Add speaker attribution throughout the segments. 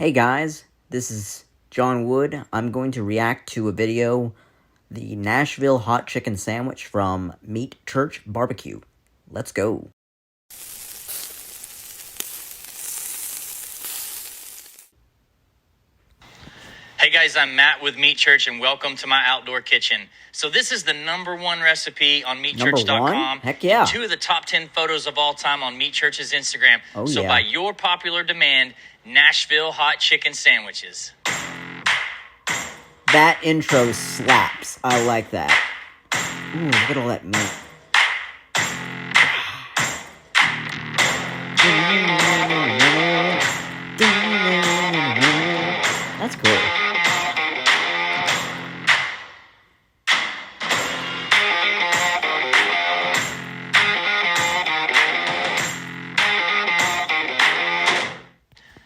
Speaker 1: Hey guys, this is John Wood. I'm going to react to a video, the Nashville Hot Chicken sandwich from Meat Church BBQ. Let's go.
Speaker 2: Hey guys, I'm Matt with Meat Church and welcome to my outdoor kitchen. So this is the #1 recipe on meatchurch.com.
Speaker 1: Heck yeah.
Speaker 2: And 2 of the top 10 photos of all time on Meat Church's Instagram.
Speaker 1: Oh,
Speaker 2: so
Speaker 1: yeah.
Speaker 2: by your popular demand, Nashville Hot Chicken sandwiches.
Speaker 1: That intro slaps. I like that. Ooh, look at all that meat. That's cool.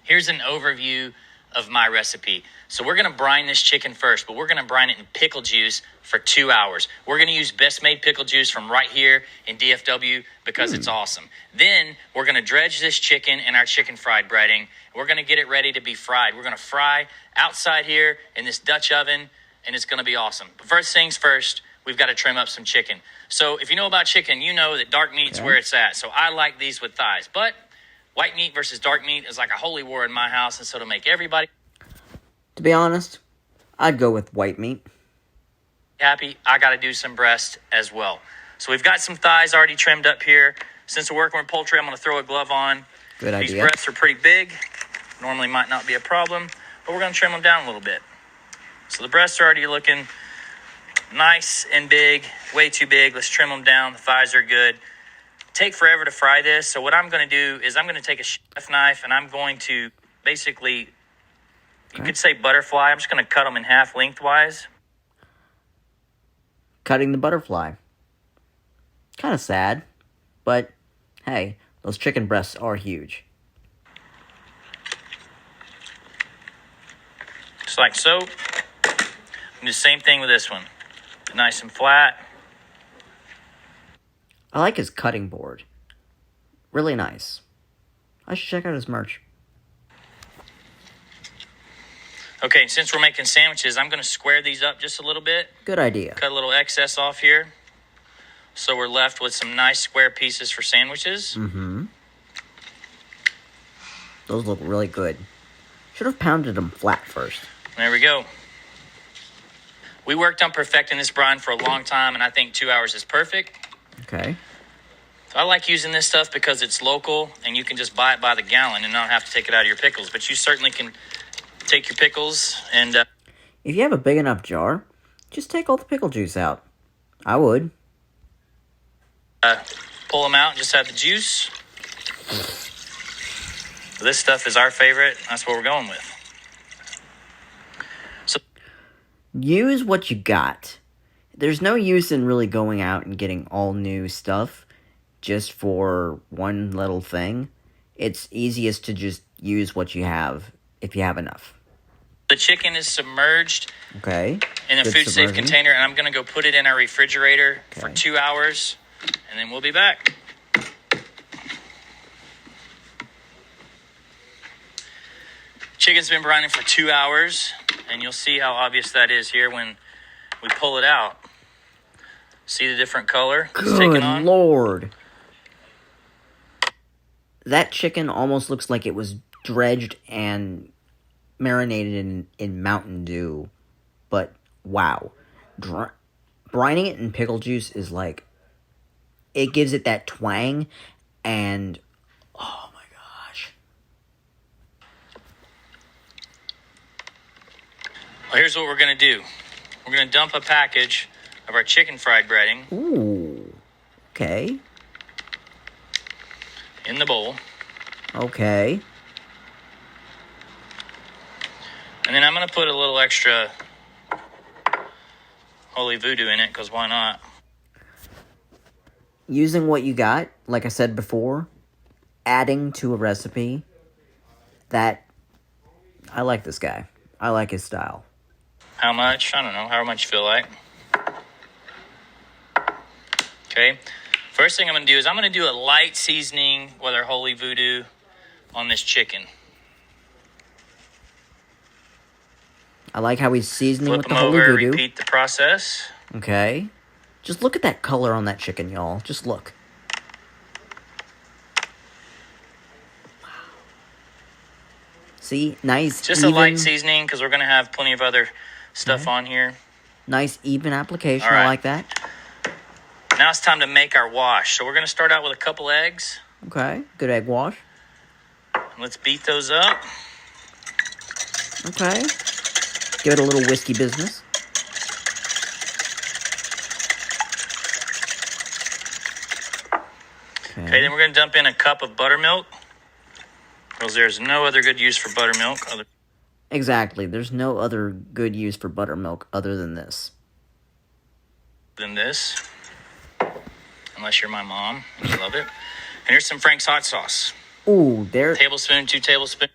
Speaker 2: Here's an overview of my recipe. So we're gonna brine this chicken first, but we're gonna brine it in pickle juice for 2 hours. We're gonna use Best Made pickle juice from right here in DFW because it's awesome. Then we're gonna dredge this chicken in our chicken fried breading. We're gonna get it ready to be fried. We're gonna fry outside here in this Dutch oven, and it's gonna be awesome. But first things first, we've gotta trim up some chicken. So if you know about chicken, you know that dark meat's where it's at. So I like these with thighs, but white meat versus dark meat is like a holy war in my house, and so to make everybody
Speaker 1: To be honest, I'd go with white meat.
Speaker 2: happy, I got to do some breast as well. So we've got some thighs already trimmed up here. Since we're working with poultry, I'm going to throw a glove on.
Speaker 1: Good idea.
Speaker 2: These breasts are pretty big. Normally might not be a problem, but we're going to trim them down a little bit. So the breasts are already looking nice and big, way too big. Let's trim them down. The thighs are good. Take forever to fry this. So what I'm going to do is I'm going to take a chef knife and I'm going to basically, you could say butterfly. I'm just going to cut them in half lengthwise.
Speaker 1: Cutting the butterfly. Kind of sad, but hey, those chicken breasts are huge.
Speaker 2: Just like so. And do the same thing with this one. Nice and flat.
Speaker 1: I like his cutting board. Really nice. I should check out his merch.
Speaker 2: Okay, since we're making sandwiches, I'm going to square these up just a little bit.
Speaker 1: Good idea.
Speaker 2: Cut a little excess off here. So we're left with some nice square pieces for sandwiches.
Speaker 1: Mm-hmm. Those look really good. Should have pounded them flat first.
Speaker 2: There we go. We worked on perfecting this brine for a long time, and I think 2 hours is perfect.
Speaker 1: Okay.
Speaker 2: So I like using this stuff because it's local, and you can just buy it by the gallon and not have to take it out of your pickles. But you certainly can take your pickles and...
Speaker 1: If you have a big enough jar, just take all the pickle juice out. I would.
Speaker 2: pull them out and just have the juice. This stuff is our favorite. That's what we're going with. So
Speaker 1: use what you got. There's no use in really going out and getting all new stuff just for one little thing. It's easiest to just use what you have if you have enough.
Speaker 2: the chicken is submerged
Speaker 1: Okay.
Speaker 2: in a
Speaker 1: Good
Speaker 2: food safe
Speaker 1: submersion.
Speaker 2: container, and I'm going to go put it in our refrigerator for
Speaker 1: Okay.
Speaker 2: 2 hours, and then we'll be back. Chicken's been brining for 2 hours, and you'll see how obvious that is here when we pull it out. See the different color it's taking
Speaker 1: Good
Speaker 2: on?
Speaker 1: Lord. That chicken almost looks like it was dredged and marinated in Mountain Dew. But, wow. Brining it in pickle juice is like... It gives it that twang, and... Oh my gosh.
Speaker 2: Well, here's what we're going to do. We're going to dump a package of our chicken fried breading
Speaker 1: Ooh. Okay.
Speaker 2: in the bowl.
Speaker 1: Okay.
Speaker 2: And then I'm going to put a little extra holy voodoo in it, because why not?
Speaker 1: Using what you got, like I said before, adding to a recipe, that... I like this guy. I like his style.
Speaker 2: How much? I don't know. However much you feel like. Okay. First thing I'm going to do is I'm going to do a light seasoning with our holy voodoo on this chicken.
Speaker 1: I like how he's seasoning
Speaker 2: Flip
Speaker 1: with the
Speaker 2: them
Speaker 1: holy
Speaker 2: over,
Speaker 1: voodoo.
Speaker 2: repeat the process.
Speaker 1: Okay. Just look at that color on that chicken, y'all. Just look. See? Nice,
Speaker 2: Just
Speaker 1: even...
Speaker 2: a light seasoning because we're going to have plenty of other stuff on here.
Speaker 1: Nice, even application.
Speaker 2: All right.
Speaker 1: I like that.
Speaker 2: Now it's time to make our wash. So we're going to start out with a couple eggs.
Speaker 1: Okay. Good egg wash.
Speaker 2: Let's beat those up.
Speaker 1: Okay. Give it a little whiskey business.
Speaker 2: Okay, then we're going to dump in a cup of buttermilk. Because there's no other good use for buttermilk.
Speaker 1: Exactly. There's no other good use for buttermilk other than this.
Speaker 2: Unless you're my mom and you love it. And here's some Frank's hot sauce.
Speaker 1: Ooh, there...
Speaker 2: Tablespoon, 2 tablespoons.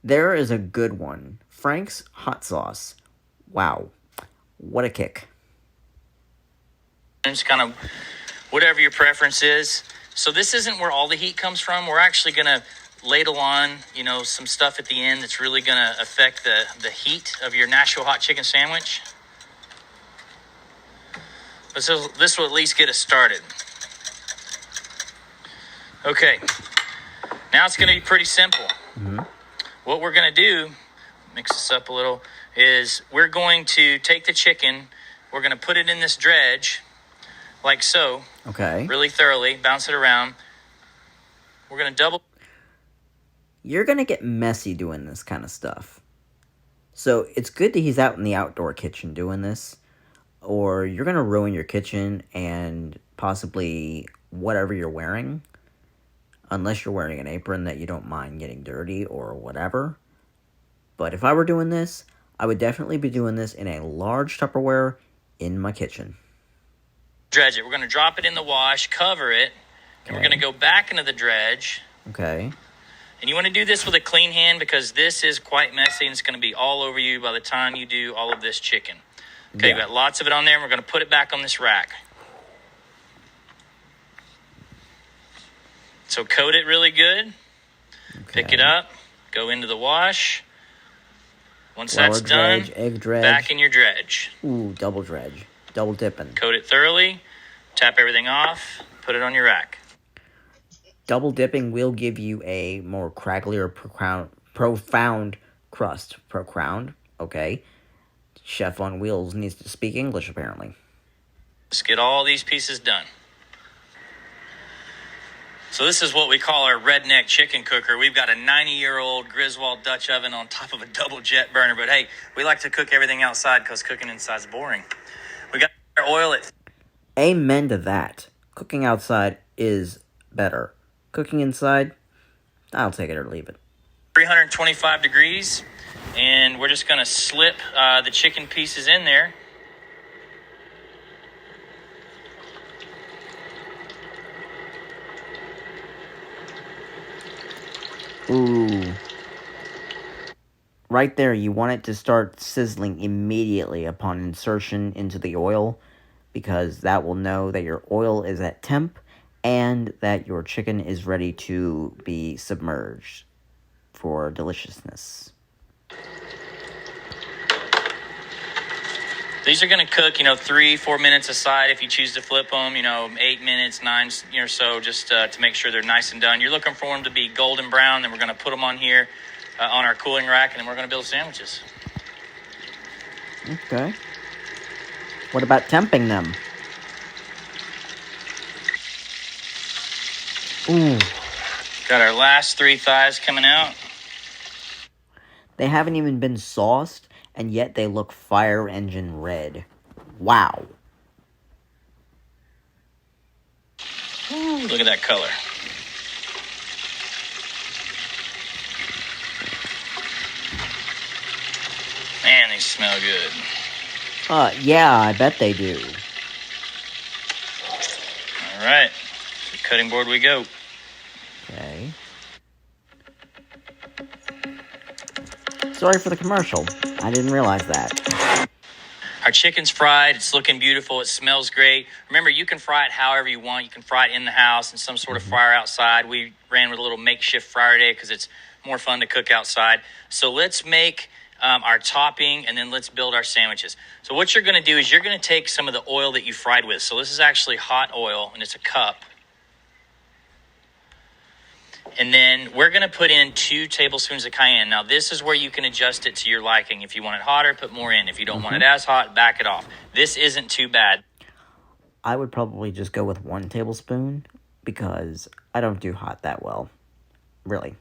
Speaker 1: There is a good one. Frank's hot sauce. Wow. What a kick.
Speaker 2: It's kind of whatever your preference is. So this isn't where all the heat comes from. We're actually going to ladle on, some stuff at the end that's really going to affect the heat of your Nashville hot chicken sandwich. This will at least get us started. Okay. Now it's going to be pretty simple.
Speaker 1: Mm-hmm.
Speaker 2: What we're going to do, mix this up a little, is we're going to take the chicken, we're going to put it in this dredge, like so.
Speaker 1: Okay.
Speaker 2: Really thoroughly, bounce it around. We're going to double.
Speaker 1: You're going to get messy doing this kind of stuff. So it's good that he's out in the outdoor kitchen doing this, or you're going to ruin your kitchen and possibly whatever you're wearing. Unless you're wearing an apron that you don't mind getting dirty or whatever. But if I were doing this, I would definitely be doing this in a large Tupperware in my kitchen.
Speaker 2: Dredge it. We're going to drop it in the wash, cover it, and we're going to go back into the dredge.
Speaker 1: Okay.
Speaker 2: And you want to do this with a clean hand because this is quite messy and it's going to be all over you by the time you do all of this chicken. Okay, You've got lots of it on there and we're going to put it back on this rack. So coat it really good. Okay. Pick it up. Go into the wash. Once that's done,
Speaker 1: egg dredge.
Speaker 2: Back in your dredge.
Speaker 1: Ooh, double dredge. Double dipping.
Speaker 2: Coat it thoroughly. Tap everything off. Put it on your rack.
Speaker 1: Double dipping will give you a more cragglier, profound crust. Profound? Okay. Chef on Wheels needs to speak English, apparently.
Speaker 2: Let's get all these pieces done. So this is what we call our redneck chicken cooker. We've got a 90-year-old Griswold Dutch oven on top of a double jet burner. But hey, we like to cook everything outside because cooking inside is boring. We got our oil at...
Speaker 1: Amen to that. Cooking outside is better. Cooking inside, I'll take it or leave it.
Speaker 2: 325 degrees. And we're just going to slip the chicken pieces in there.
Speaker 1: Ooh. Right there, you want it to start sizzling immediately upon insertion into the oil, because that will know that your oil is at temp and that your chicken is ready to be submerged for deliciousness.
Speaker 2: These are going to cook, 3-4 minutes aside if you choose to flip them, 8 minutes, 9 or so, just to make sure they're nice and done. You're looking for them to be golden brown, then we're going to put them on here on our cooling rack, and then we're going to build sandwiches.
Speaker 1: Okay. What about temping them? Ooh.
Speaker 2: Got our last 3 thighs coming out.
Speaker 1: They haven't even been sauced, and yet they look fire engine red. Wow.
Speaker 2: Ooh, look at that color. Man, they smell good.
Speaker 1: Yeah, I bet they do.
Speaker 2: All right. To the cutting board we go.
Speaker 1: Okay. Sorry for the commercial. I didn't realize that.
Speaker 2: Our chicken's fried. It's looking beautiful. It smells great. Remember, you can fry it however you want. You can fry it in the house in some sort of fryer outside. We ran with a little makeshift fryer today because it's more fun to cook outside. So let's make our topping, and then let's build our sandwiches. So what you're going to do is you're going to take some of the oil that you fried with. So this is actually hot oil, and it's a cup. And then we're going to put in 2 tablespoons of cayenne. Now, this is where you can adjust it to your liking. If you want it hotter, put more in. If you don't want it as hot, back it off. This isn't too bad.
Speaker 1: I would probably just go with 1 tablespoon because I don't do hot that well. Really.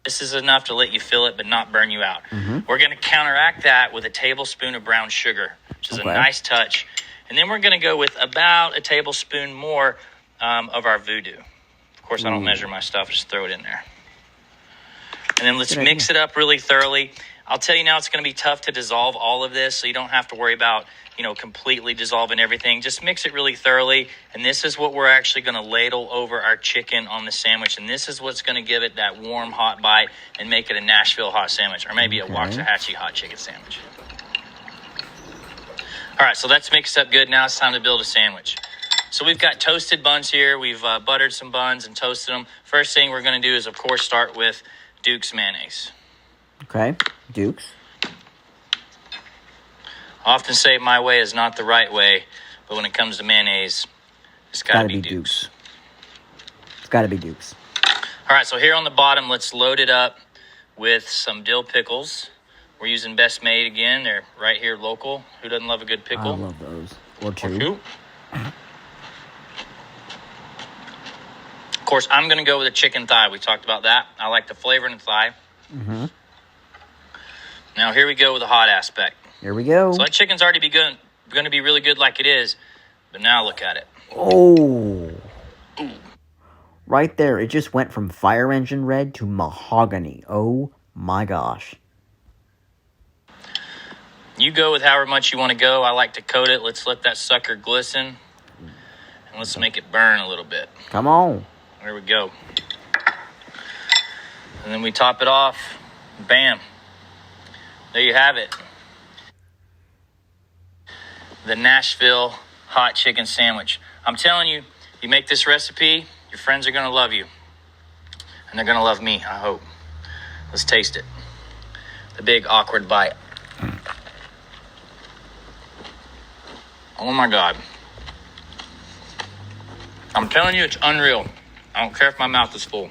Speaker 2: This is enough to let you feel it but not burn you out. We're going to counteract that with a tablespoon of brown sugar, which is a nice touch. And then we're going to go with about a tablespoon more of our voodoo. Of course, I don't measure my stuff. Just throw it in there. And then let's mix it up really thoroughly. I'll tell you now, it's going to be tough to dissolve all of this, so you don't have to worry about, completely dissolving everything. Just mix it really thoroughly, and this is what we're actually going to ladle over our chicken on the sandwich, and this is what's going to give it that warm, hot bite and make it a Nashville hot sandwich, or maybe a Waxahachie hot chicken sandwich. All right, so that's mixed up good. Now it's time to build a sandwich. So we've got toasted buns here. We've buttered some buns and toasted them. First thing we're going to do is, of course, start with Duke's mayonnaise.
Speaker 1: Okay, Duke's.
Speaker 2: I often say my way is not the right way, but when it comes to mayonnaise, it's got to be Duke's.
Speaker 1: It's got to be Duke's.
Speaker 2: All right, so here on the bottom, let's load it up with some dill pickles. We're using Best Made again. They're right here local. Who doesn't love a good pickle?
Speaker 1: I love those. Or two.
Speaker 2: Of course, I'm going to go with a chicken thigh. We talked about that. I like the flavor in the thigh. Now, here we go with the hot aspect.
Speaker 1: Here we go.
Speaker 2: So that chicken's already going to be really good like it is, but now look at it.
Speaker 1: Oh. Ooh. Right there, it just went from fire engine red to mahogany. Oh my gosh.
Speaker 2: You go with however much you want to go. I like to coat it. Let's let that sucker glisten, and let's make it burn a little bit.
Speaker 1: Come on.
Speaker 2: There we go. And then we top it off. Bam. There you have it. The Nashville Hot Chicken Sandwich. I'm telling you, you make this recipe, your friends are going to love you. And they're going to love me, I hope. Let's taste it. The big awkward bite. Oh my God. I'm telling you, it's unreal. I don't care if my mouth is full.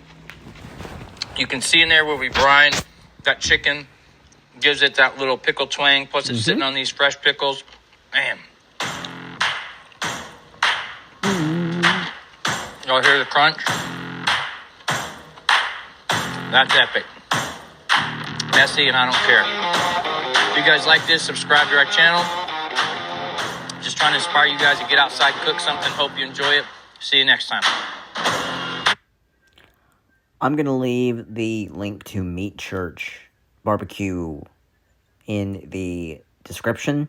Speaker 2: You can see in there where we brine that chicken. Gives it that little pickle twang. Plus it's sitting on these fresh pickles. Man. Y'all hear the crunch? That's epic. Messy, and I don't care. If you guys like this, subscribe to our channel. Just trying to inspire you guys to get outside and cook something. Hope you enjoy it. See you next time.
Speaker 1: I'm going to leave the link to Meat Church BBQ in the description.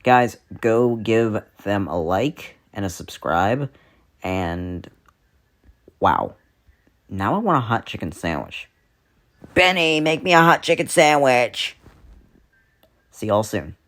Speaker 1: Guys, go give them a like and a subscribe. And wow. Now I want a hot chicken sandwich. Benny, make me a hot chicken sandwich. See y'all soon.